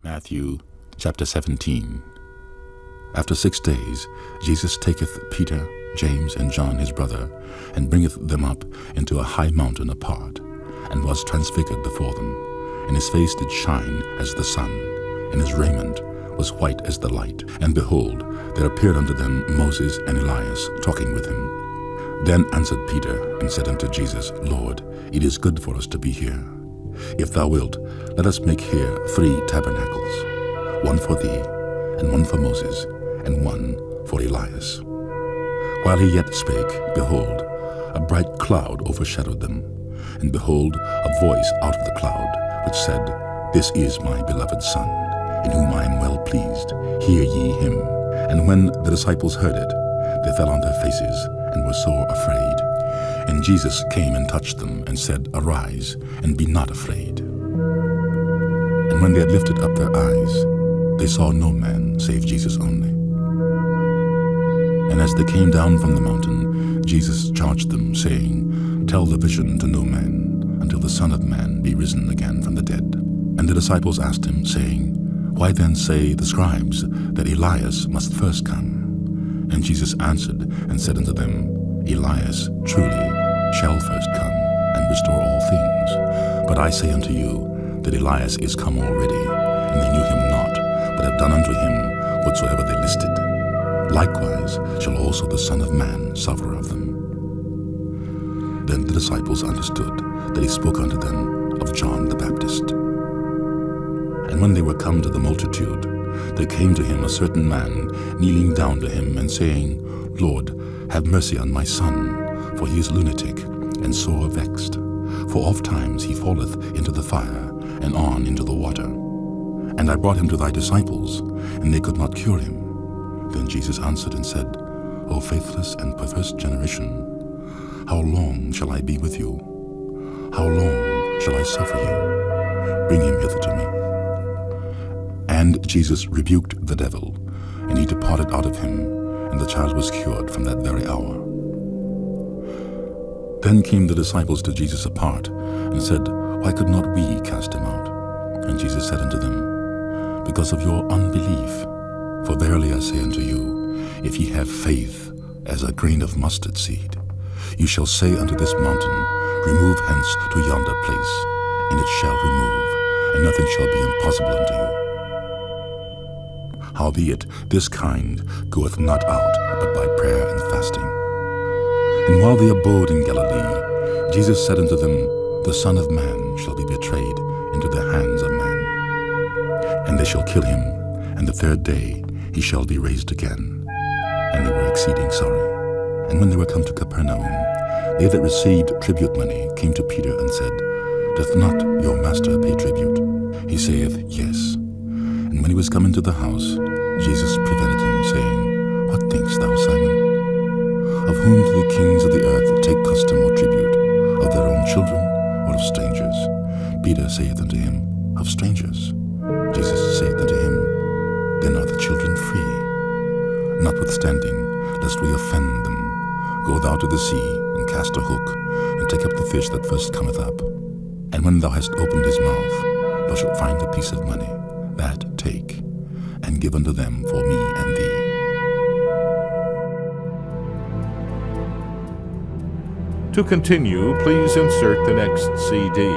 Matthew chapter 17. After 6 days, Jesus taketh Peter, James, and John his brother, and bringeth them up into a high mountain apart, and was transfigured before them. And his face did shine as the sun, and his raiment was white as the light. And behold, there appeared unto them Moses and Elias talking with him. Then answered Peter, and said unto Jesus, Lord, it is good for us to be here. If thou wilt, let us make here 3 tabernacles, one for thee, and one for Moses, and one for Elias. While he yet spake, behold, a bright cloud overshadowed them. And behold, a voice out of the cloud, which said, This is my beloved Son, in whom I am well pleased. Hear ye him. And when the disciples heard it, they fell on their faces, and were sore afraid. And Jesus came and touched them, and said, Arise, and be not afraid. And when they had lifted up their eyes, they saw no man save Jesus only. And as they came down from the mountain, Jesus charged them, saying, Tell the vision to no man, until the Son of Man be risen again from the dead. And the disciples asked him, saying, Why then say the scribes that Elias must first come? And Jesus answered and said unto them, Elias truly shall first come, and restore all things. But I say unto you, that Elias is come already, and they knew him not, but have done unto him whatsoever they listed. Likewise shall also the Son of Man suffer of them. Then the disciples understood that he spoke unto them of John the Baptist. And when they were come to the multitude, there came to him a certain man, kneeling down to him, and saying, Lord, have mercy on my son, for he is lunatic, and sore vexed. For oft times he falleth into the fire, and on into the water. And I brought him to thy disciples, and they could not cure him. Then Jesus answered and said, O faithless and perverse generation, how long shall I be with you? How long shall I suffer you? Bring him hither to me. And Jesus rebuked the devil, and he departed out of him, and the child was cured from that very hour. Then came the disciples to Jesus apart, and said, Why could not we cast him out? And Jesus said unto them, Because of your unbelief. For verily I say unto you, if ye have faith as a grain of mustard seed, you shall say unto this mountain, Remove hence to yonder place, and it shall remove, and nothing shall be impossible unto you. Howbeit, this kind goeth not out, but by prayer and fasting. And while they abode in Galilee, Jesus said unto them, The Son of Man shall be betrayed into the hands of men. And they shall kill him, and the 3rd day he shall be raised again. And they were exceeding sorry. And when they were come to Capernaum, they that received tribute money came to Peter and said, Doth not your master pay tribute? He saith, Yes. And when he was come into the house, Jesus prevented him, saying, What thinkest thou, Simon? Of whom do the kings of the earth take custom or tribute? Of their own children, or of strangers? Peter saith unto him, Of strangers. Jesus saith unto him, Then are the children free. Notwithstanding, lest we offend them, go thou to the sea, and cast a hook, and take up the fish that first cometh up. And when thou hast opened his mouth, thou shalt find a piece of money. That take, and give unto them for me and thee. To continue, please insert the next CD.